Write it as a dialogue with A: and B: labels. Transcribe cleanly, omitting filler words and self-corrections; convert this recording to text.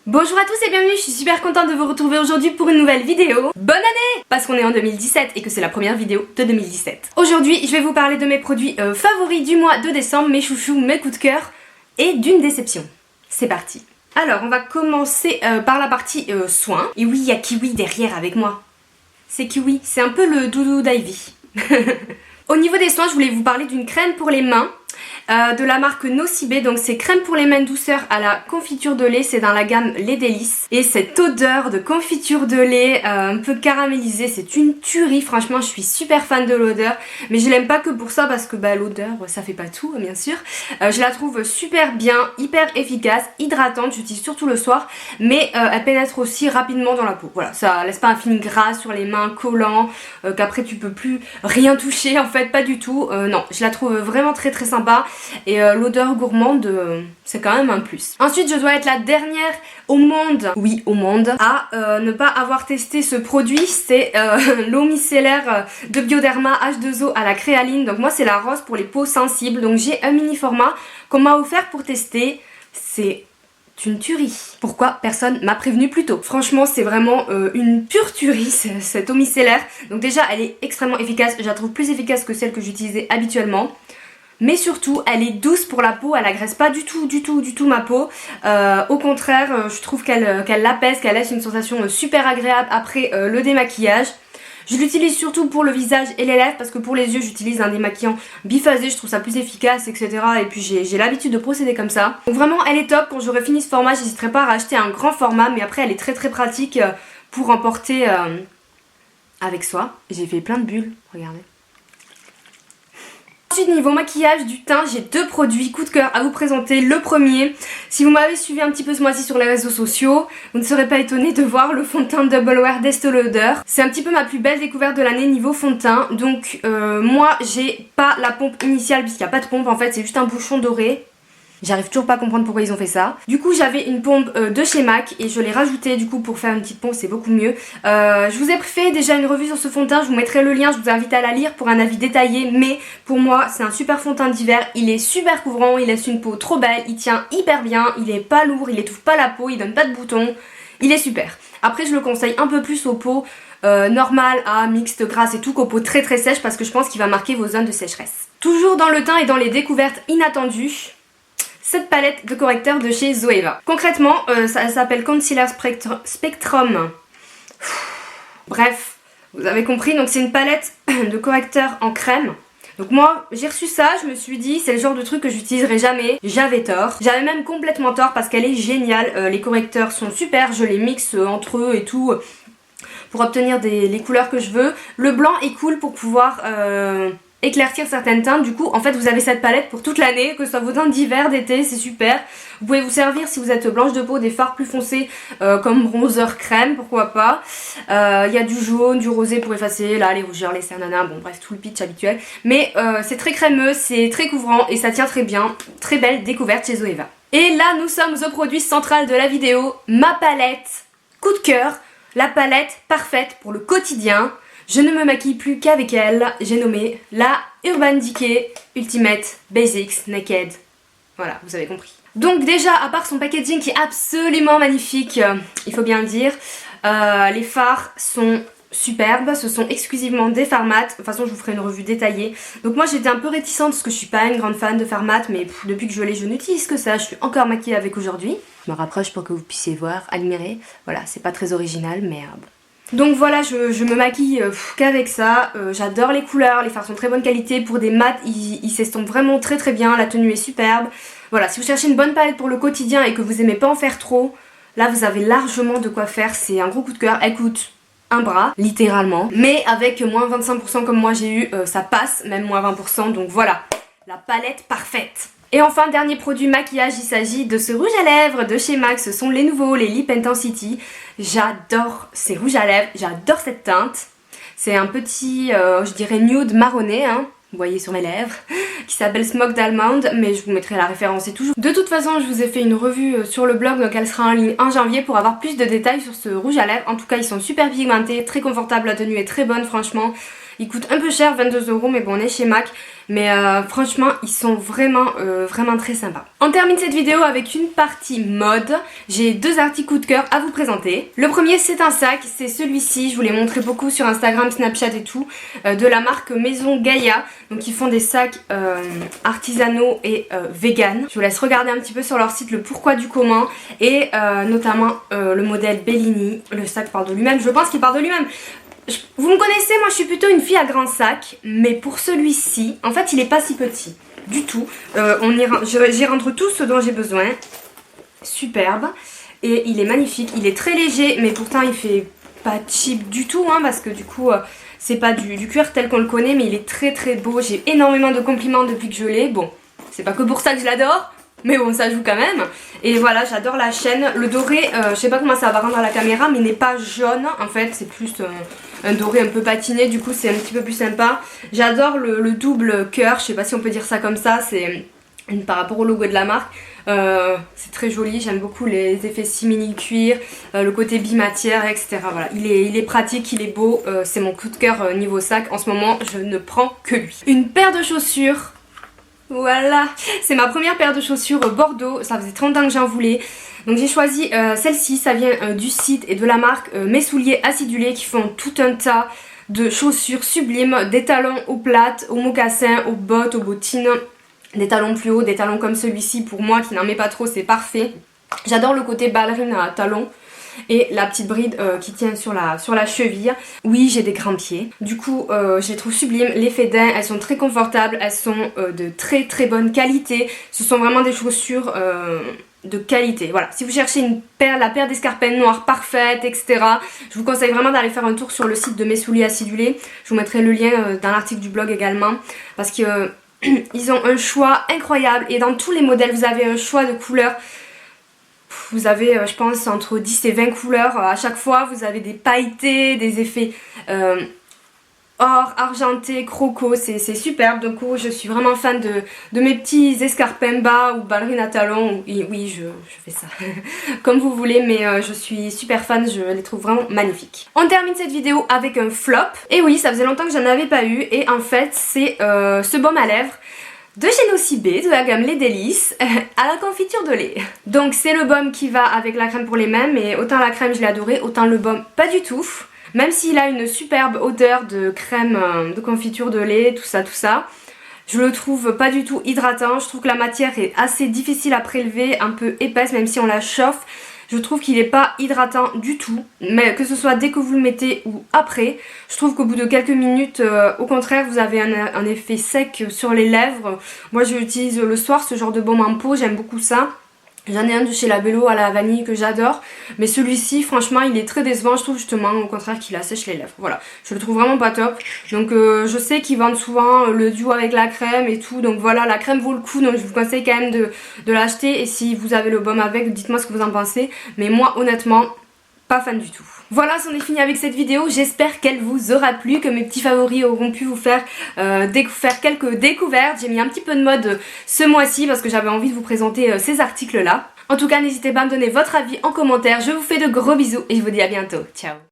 A: Bonjour à tous et bienvenue, je suis super contente de vous retrouver aujourd'hui pour une nouvelle vidéo. Bonne année! Parce qu'on est en 2017 et que c'est la première vidéo de 2017. Aujourd'hui, je vais vous parler de mes produits favoris du mois de décembre, mes chouchous, mes coups de cœur et d'une déception. C'est parti. Alors, on va commencer par la partie soins. Et oui, il y a Kiwi derrière avec moi. C'est Kiwi, c'est un peu le doudou d'Ivy. Au niveau des soins, je voulais vous parler d'une crème pour les mains. De la marque Nocibé, donc c'est crème pour les mains douceur à la confiture de lait, c'est dans la gamme Les Délices et cette odeur de confiture de lait un peu caramélisée, c'est une tuerie, franchement je suis super fan de l'odeur, mais je l'aime pas que pour ça parce que l'odeur ça fait pas tout bien sûr. Je la trouve super bien, hyper efficace, hydratante, j'utilise surtout le soir, mais elle pénètre aussi rapidement dans la peau, voilà, ça laisse pas un film gras sur les mains collant, qu'après tu peux plus rien toucher en fait, pas du tout, non, je la trouve vraiment très sympa. Et l'odeur gourmande, c'est quand même un plus. Ensuite, je dois être la dernière au monde, oui au monde, à ne pas avoir testé ce produit. C'est l'eau micellaire de Bioderma H2O à la créaline. Donc moi, c'est la rose pour les peaux sensibles. Donc j'ai un mini format qu'on m'a offert pour tester. C'est une tuerie. Pourquoi personne m'a prévenu plus tôt? Franchement, c'est vraiment une pure tuerie cette eau micellaire. Donc déjà, elle est extrêmement efficace. Je la trouve plus efficace que celle que j'utilisais habituellement. Mais surtout, elle est douce pour la peau, elle agresse pas du tout ma peau. Au contraire, je trouve qu'elle l'apaise, qu'elle laisse une sensation super agréable après le démaquillage. Je l'utilise surtout pour le visage et les lèvres parce que pour les yeux, j'utilise un démaquillant biphasé, je trouve ça plus efficace, etc. Et puis j'ai l'habitude de procéder comme ça. Donc vraiment, elle est top. Quand j'aurai fini ce format, j'hésiterai pas à racheter un grand format, mais après, elle est très pratique pour emporter avec soi. J'ai fait plein de bulles, regardez. Ensuite, niveau maquillage du teint, j'ai deux produits coup de cœur à vous présenter. Le premier, si vous m'avez suivi un petit peu ce mois-ci sur les réseaux sociaux, vous ne serez pas étonné de voir le fond de teint Double Wear d'Estée Lauder. C'est un petit peu ma plus belle découverte de l'année niveau fond de teint. Donc moi, j'ai pas la pompe initiale puisqu'il n'y a pas de pompe en fait, c'est juste un bouchon doré. J'arrive toujours pas à comprendre pourquoi ils ont fait ça. Du coup j'avais une pompe de chez MAC et je l'ai rajoutée du coup pour faire une petite pompe, c'est beaucoup mieux. Je vous ai fait déjà une revue sur ce fond de teint, je vous mettrai le lien, je vous invite à la lire pour un avis détaillé. Mais pour moi c'est un super fond de teint d'hiver, il est super couvrant, il laisse une peau trop belle, il tient hyper bien, il est pas lourd, il étouffe pas la peau, il donne pas de boutons, il est super. Après je le conseille un peu plus aux peaux normales, à mixte, grasses et tout, qu'aux peaux très sèches parce que je pense qu'il va marquer vos zones de sécheresse. Toujours dans le teint et dans les découvertes inattendues, cette palette de correcteurs de chez Zoeva. Concrètement, ça s'appelle Concealer Spectrum. Bref, vous avez compris, donc c'est une palette de correcteurs en crème. Donc moi, j'ai reçu ça, je me suis dit, c'est le genre de truc que j'utiliserai jamais. J'avais tort. J'avais même complètement tort parce qu'elle est géniale. Les correcteurs sont super, je les mixe entre eux et tout pour obtenir les couleurs que je veux. Le blanc est cool pour pouvoir éclaircir certaines teintes. Du coup en fait vous avez cette palette pour toute l'année, que ce soit vos teintes d'hiver, d'été, c'est super. Vous pouvez vous servir si vous êtes blanche de peau des fards plus foncés comme bronzer crème, pourquoi pas. Il y a du jaune, du rosé pour effacer là les rougeurs, les cernes, bon bref tout le pitch habituel. Mais c'est très crémeux, c'est très couvrant et ça tient très bien. Très belle découverte chez Zoeva. Et là nous sommes au produit central de la vidéo, ma palette coup de cœur, la palette parfaite pour le quotidien. Je ne me maquille plus qu'avec elle, j'ai nommé la Urban Decay Ultimate Basics Naked. Voilà, vous avez compris. Donc déjà, à part son packaging qui est absolument magnifique, il faut bien le dire, les fards sont superbes, ce sont exclusivement des fards mat. De toute façon je vous ferai une revue détaillée. Donc moi j'étais un peu réticente parce que je suis pas une grande fan de fards mat, mais depuis que je l'ai je n'utilise que ça, je suis encore maquillée avec aujourd'hui. Je me rapproche pour que vous puissiez voir, admirer, voilà c'est pas très original mais bon. Donc voilà, je me maquille qu'avec ça, j'adore les couleurs, les fards sont de très bonne qualité, pour des mats ils s'estompent vraiment très bien, la tenue est superbe. Voilà, si vous cherchez une bonne palette pour le quotidien et que vous aimez pas en faire trop, là vous avez largement de quoi faire, c'est un gros coup de cœur, elle coûte un bras, littéralement. Mais avec moins 25% comme moi j'ai eu, ça passe, même moins 20%, donc voilà, la palette parfaite. Et enfin, dernier produit maquillage, il s'agit de ce rouge à lèvres de chez MAC. Ce sont les nouveaux, les Lip Intensity. J'adore ces rouges à lèvres, j'adore cette teinte. C'est un petit, je dirais nude marronné, hein, vous voyez sur mes lèvres, qui s'appelle Smoked Almond, mais je vous mettrai la référence et tout. De toute façon, je vous ai fait une revue sur le blog, donc elle sera en ligne en janvier pour avoir plus de détails sur ce rouge à lèvres. En tout cas, ils sont super pigmentés, très confortables, la tenue est très bonne franchement. Ils coûtent un peu cher, 22 €, mais bon on est chez MAC. Mais franchement ils sont vraiment très sympas. On termine cette vidéo avec une partie mode. J'ai 2 articles coup de cœur à vous présenter. Le premier c'est un sac, c'est celui-ci, je vous l'ai montré beaucoup sur Instagram, Snapchat et tout, de la marque Maison Gaïa. Donc ils font des sacs artisanaux et vegan. Je vous laisse regarder un petit peu sur leur site le pourquoi du comment. Et notamment le modèle Bellini. Le sac parle de lui-même, je pense qu'il parle de lui-même. Vous me connaissez, moi je suis plutôt une fille à grand sac, mais pour celui-ci, en fait il est pas si petit du tout. J'y rentre tout ce dont j'ai besoin. Superbe. Et il est magnifique, il est très léger, mais pourtant il fait pas cheap du tout, hein, parce que du coup c'est pas du cuir tel qu'on le connaît, mais il est très beau. J'ai énormément de compliments depuis que je l'ai. Bon, c'est pas que pour ça que je l'adore, mais bon ça joue quand même. Et voilà, j'adore la chaîne. Le doré, je sais pas comment ça va rendre à la caméra, mais il n'est pas jaune en fait, c'est plus un doré un peu patiné, du coup c'est un petit peu plus sympa. J'adore le double cœur, je sais pas si on peut dire ça comme ça, c'est par rapport au logo de la marque. C'est très joli, j'aime beaucoup les effets simili cuir, le côté bimatière, etc. Voilà, il est pratique, il est beau, c'est mon coup de cœur niveau sac. En ce moment je ne prends que lui. Une paire de chaussures. Voilà, c'est ma première paire de chaussures Bordeaux, ça faisait 30 ans que j'en voulais. Donc j'ai choisi celle-ci, ça vient du site et de la marque Mes Souliers Acidulés, qui font tout un tas de chaussures sublimes, des talons aux plates, aux mocassins, aux bottes, aux bottines, des talons plus hauts, des talons comme celui-ci. Pour moi qui n'en mets pas trop, c'est parfait. J'adore le côté ballerine à talons. Et la petite bride qui tient sur la cheville. Oui, j'ai des grands pieds. Du coup, je les trouve sublimes. Les Fédin, elles sont très confortables. Elles sont de très bonne qualité. Ce sont vraiment des chaussures de qualité. Voilà, si vous cherchez la paire d'escarpins noires parfaite, etc. Je vous conseille vraiment d'aller faire un tour sur le site de Mes Souliers Acidulés. Je vous mettrai le lien dans l'article du blog également. Parce que ils ont un choix incroyable. Et dans tous les modèles, vous avez un choix de couleurs. Vous avez je pense entre 10 et 20 couleurs à chaque fois. Vous avez des pailletés, des effets or, argenté, croco, c'est superbe. Donc je suis vraiment fan de mes petits escarpins bas ou ballerines à talons. Oui, je fais ça comme vous voulez, mais je suis super fan, je les trouve vraiment magnifiques. On termine cette vidéo avec un flop. Et oui, ça faisait longtemps que j'en avais pas eu. Et en fait c'est ce baume à lèvres de chez Nocibé, de la gamme Les Délices, à la confiture de lait. Donc c'est le baume qui va avec la crème pour les mains, mais autant la crème je l'ai adoré, autant le baume pas du tout. Même s'il a une superbe odeur de crème de confiture de lait, tout ça, je le trouve pas du tout hydratant. Je trouve que la matière est assez difficile à prélever, un peu épaisse même si on la chauffe. Je trouve qu'il n'est pas hydratant du tout, mais que ce soit dès que vous le mettez ou après. Je trouve qu'au bout de quelques minutes, au contraire, vous avez un effet sec sur les lèvres. Moi, je l'utilise le soir, ce genre de baume en peau, j'aime beaucoup ça. J'en ai un de chez Labello à la vanille que j'adore, mais celui-ci franchement il est très décevant. Je trouve justement au contraire qu'il assèche les lèvres. Voilà, je le trouve vraiment pas top. Donc je sais qu'ils vendent souvent le duo avec la crème et tout, donc voilà, la crème vaut le coup, donc je vous conseille quand même de l'acheter. Et si vous avez le baume avec, dites-moi ce que vous en pensez, mais moi honnêtement pas fan du tout. Voilà, c'en est fini avec cette vidéo. J'espère qu'elle vous aura plu, que mes petits favoris auront pu vous faire quelques découvertes. J'ai mis un petit peu de mode ce mois-ci parce que j'avais envie de vous présenter ces articles-là. En tout cas, n'hésitez pas à me donner votre avis en commentaire. Je vous fais de gros bisous et je vous dis à bientôt. Ciao!